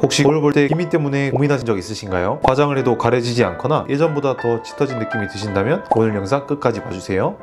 혹시 거울 볼 때 기미 때문에 고민하신 적 있으신가요? 화장을 해도 가려지지 않거나 예전보다 더 짙어진 느낌이 드신다면 오늘 영상 끝까지 봐주세요.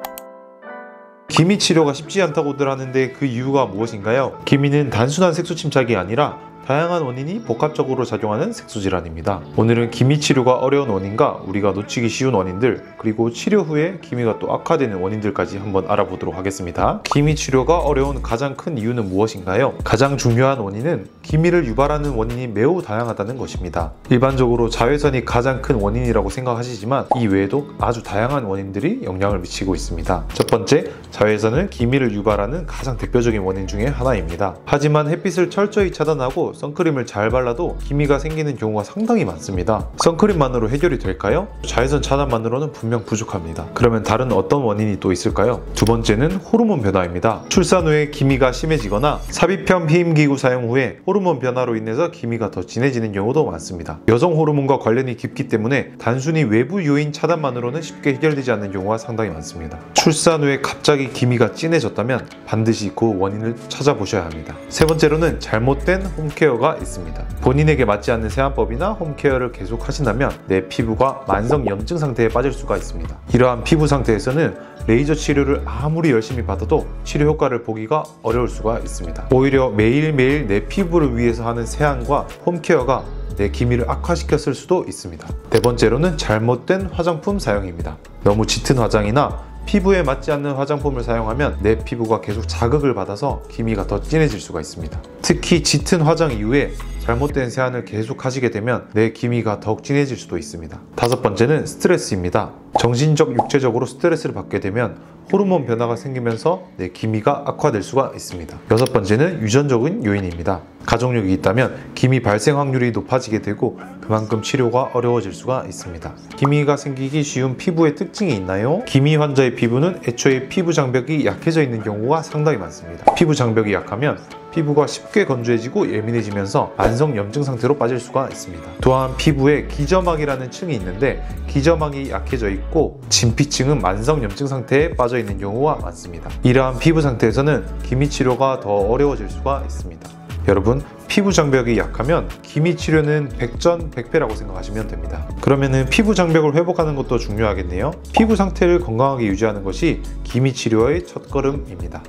기미 치료가 쉽지 않다고들 하는데 그 이유가 무엇인가요? 기미는 단순한 색소 침착이 아니라 다양한 원인이 복합적으로 작용하는 색소 질환입니다. 오늘은 기미 치료가 어려운 원인과 우리가 놓치기 쉬운 원인들, 그리고 치료 후에 기미가 또 악화되는 원인들까지 한번 알아보도록 하겠습니다. 기미 치료가 어려운 가장 큰 이유는 무엇인가요? 가장 중요한 원인은 기미를 유발하는 원인이 매우 다양하다는 것입니다. 일반적으로 자외선이 가장 큰 원인이라고 생각하시지만 이 외에도 아주 다양한 원인들이 영향을 미치고 있습니다. 첫 번째, 자외선은 기미를 유발하는 가장 대표적인 원인 중에 하나입니다. 하지만 햇빛을 철저히 차단하고 선크림을 잘 발라도 기미가 생기는 경우가 상당히 많습니다. 선크림만으로 해결이 될까요? 자외선 차단만으로는 분명 부족합니다. 그러면 다른 어떤 원인이 또 있을까요? 두 번째는 호르몬 변화입니다. 출산 후에 기미가 심해지거나 삽입형 피임기구 사용 후에 호르몬 변화로 인해서 기미가 더 진해지는 경우도 많습니다. 여성 호르몬과 관련이 깊기 때문에 단순히 외부 요인 차단만으로는 쉽게 해결되지 않는 경우가 상당히 많습니다. 출산 후에 갑자기 기미가 진해졌다면 반드시 그 원인을 찾아보셔야 합니다. 세 번째로는 잘못된 홈케어가 있습니다. 본인에게 맞지 않는 세안법이나 홈케어를 계속 하신다면 내 피부가 만성 염증 상태에 빠질 수가 있습니다. 이러한 피부 상태에서는 레이저 치료를 아무리 열심히 받아도 치료 효과를 보기가 어려울 수가 있습니다. 오히려 매일매일 내 피부를 위해서 하는 세안과 홈케어가 내 기미를 악화시켰을 수도 있습니다. 네 번째로는 잘못된 화장품 사용입니다. 너무 짙은 화장이나 피부에 맞지 않는 화장품을 사용하면 내 피부가 계속 자극을 받아서 기미가 더 진해질 수가 있습니다. 특히 짙은 화장 이후에 잘못된 세안을 계속 하시게 되면 내 기미가 더욱 진해질 수도 있습니다. 다섯 번째는 스트레스입니다. 정신적, 육체적으로 스트레스를 받게 되면 호르몬 변화가 생기면서 내 기미가 악화될 수가 있습니다. 여섯 번째는 유전적인 요인입니다. 가족력이 있다면 기미 발생 확률이 높아지게 되고 그만큼 치료가 어려워질 수가 있습니다. 기미가 생기기 쉬운 피부의 특징이 있나요? 기미 환자의 피부는 애초에 피부 장벽이 약해져 있는 경우가 상당히 많습니다. 피부 장벽이 약하면 피부가 쉽게 건조해지고 예민해지면서 만성 염증 상태로 빠질 수가 있습니다. 또한 피부에 기저막이라는 층이 있는데 기저막이 약해져 있고 진피층은 만성 염증 상태에 빠져 있는 경우가 많습니다. 이러한 피부 상태에서는 기미 치료가 더 어려워질 수가 있습니다. 여러분, 피부 장벽이 약하면 기미 치료는 백전백패라고 생각하시면 됩니다. 그러면은 피부 장벽을 회복하는 것도 중요하겠네요. 피부 상태를 건강하게 유지하는 것이 기미 치료의 첫걸음입니다.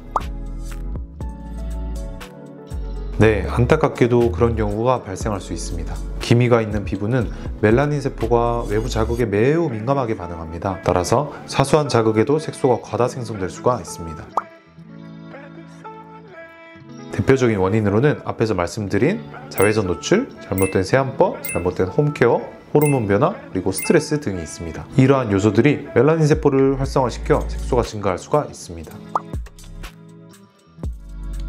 네, 안타깝게도 그런 경우가 발생할 수 있습니다. 기미가 있는 피부는 멜라닌 세포가 외부 자극에 매우 민감하게 반응합니다. 따라서 사소한 자극에도 색소가 과다 생성될 수가 있습니다. 대표적인 원인으로는 앞에서 말씀드린 자외선 노출, 잘못된 세안법, 잘못된 홈케어, 호르몬 변화, 그리고 스트레스 등이 있습니다. 이러한 요소들이 멜라닌 세포를 활성화시켜 색소가 증가할 수가 있습니다.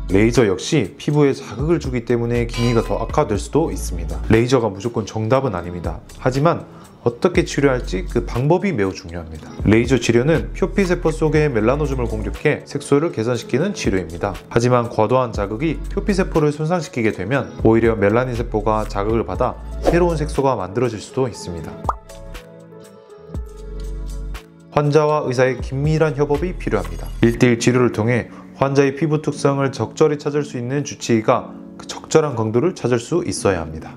레이저 역시 피부에 자극을 주기 때문에 기미가 더 악화될 수도 있습니다. 레이저가 무조건 정답은 아닙니다. 하지만 어떻게 치료할지 그 방법이 매우 중요합니다. 레이저 치료는 표피세포 속의 멜라노즘을 공격해 색소를 개선시키는 치료입니다. 하지만 과도한 자극이 표피세포를 손상시키게 되면 오히려 멜라닌 세포가 자극을 받아 새로운 색소가 만들어질 수도 있습니다. 환자와 의사의 긴밀한 협업이 필요합니다. 1:1 치료를 통해 환자의 피부 특성을 적절히 찾을 수 있는 주치의가 그 적절한 강도를 찾을 수 있어야 합니다.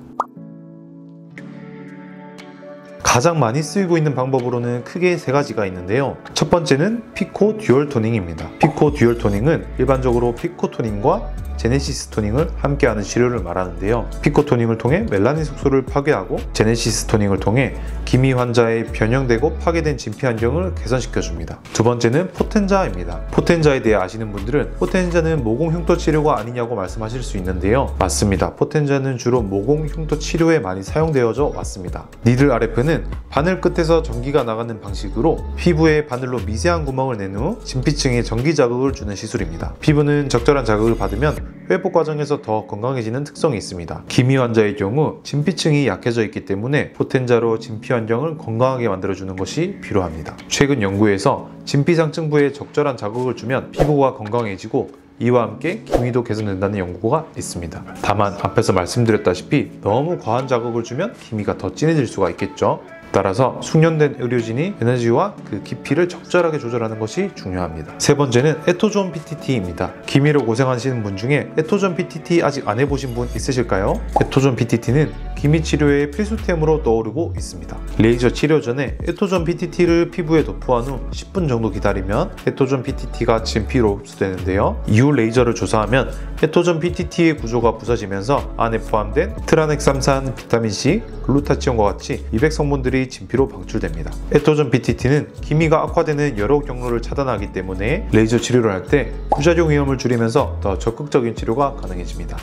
가장 많이 쓰이고 있는 방법으로는 크게 세 가지가 있는데요. 첫 번째는 피코 듀얼 토닝입니다. 피코 듀얼 토닝은 일반적으로 피코 토닝과 제네시스 토닝을 함께하는 치료를 말하는데요. 피코 토닝을 통해 멜라닌 색소를 파괴하고 제네시스 토닝을 통해 기미 환자의 변형되고 파괴된 진피 환경을 개선시켜줍니다. 두 번째는 포텐자입니다. 포텐자에 대해 아시는 분들은 포텐자는 모공 흉터 치료가 아니냐고 말씀하실 수 있는데요. 맞습니다. 포텐자는 주로 모공 흉터 치료에 많이 사용되어져 왔습니다. 니들 RF는 바늘 끝에서 전기가 나가는 방식으로 피부에 바늘로 미세한 구멍을 낸 후 진피층에 전기 자극을 주는 시술입니다. 피부는 적절한 자극을 받으면 회복 과정에서 더 건강해지는 특성이 있습니다. 기미 환자의 경우 진피층이 약해져 있기 때문에 포텐자로 진피 환경을 건강하게 만들어주는 것이 필요합니다. 최근 연구에서 진피상층부에 적절한 자극을 주면 피부가 건강해지고 이와 함께 기미도 개선된다는 연구가 있습니다. 다만 앞에서 말씀드렸다시피 너무 과한 자극을 주면 기미가 더 진해질 수가 있겠죠. 따라서 숙련된 의료진이 에너지와 그 깊이를 적절하게 조절하는 것이 중요합니다. 세 번째는 에토존 PTT입니다. 기미로 고생하시는 분 중에 에토존 PTT 아직 안 해보신 분 있으실까요? 에토존 PTT는 기미 치료의 필수템으로 떠오르고 있습니다. 레이저 치료 전에 에토존 PTT를 피부에 도포한 후 10분 정도 기다리면 에토존 PTT가 진피로 흡수되는데요. 이후 레이저를 조사하면 에토존 PTT의 구조가 부서지면서 안에 포함된 트라넥삼산, 비타민C, 글루타치온과 같이 미백 성분들이 진피로 방출됩니다. 에토존 PTT는 기미가 악화되는 여러 경로를 차단하기 때문에 레이저 치료를 할 때 부작용 위험을 줄이면서 더 적극적인 치료가 가능해집니다.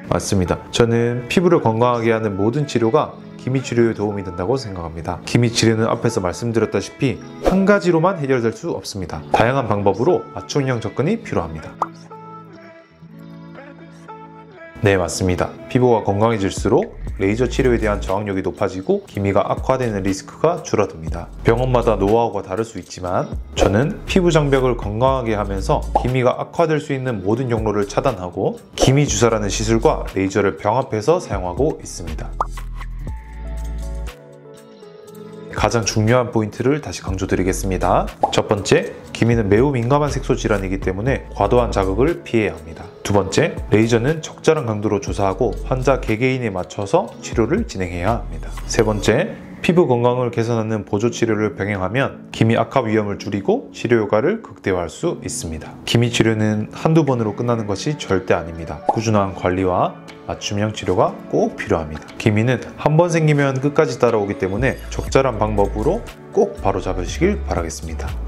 맞습니다. 저는 피부를 건강하게 하는 모든 치료가 기미 치료에 도움이 된다고 생각합니다. 기미 치료는 앞에서 말씀드렸다시피 한 가지로만 해결될 수 없습니다. 다양한 방법으로 맞춤형 접근이 필요합니다. 네, 맞습니다. 피부가 건강해질수록 레이저 치료에 대한 저항력이 높아지고 기미가 악화되는 리스크가 줄어듭니다. 병원마다 노하우가 다를 수 있지만 저는 피부 장벽을 건강하게 하면서 기미가 악화될 수 있는 모든 경로를 차단하고 기미 주사라는 시술과 레이저를 병합해서 사용하고 있습니다. 가장 중요한 포인트를 다시 강조드리겠습니다. 첫 번째, 기미는 매우 민감한 색소 질환이기 때문에 과도한 자극을 피해야 합니다. 두 번째, 레이저는 적절한 강도로 조사하고 환자 개개인에 맞춰서 치료를 진행해야 합니다. 세 번째, 피부 건강을 개선하는 보조 치료를 병행하면 기미 악화 위험을 줄이고 치료 효과를 극대화할 수 있습니다. 기미 치료는 한두 번으로 끝나는 것이 절대 아닙니다. 꾸준한 관리와 맞춤형 치료가 꼭 필요합니다. 기미는 한 번 생기면 끝까지 따라오기 때문에 적절한 방법으로 꼭 바로잡으시길 바라겠습니다.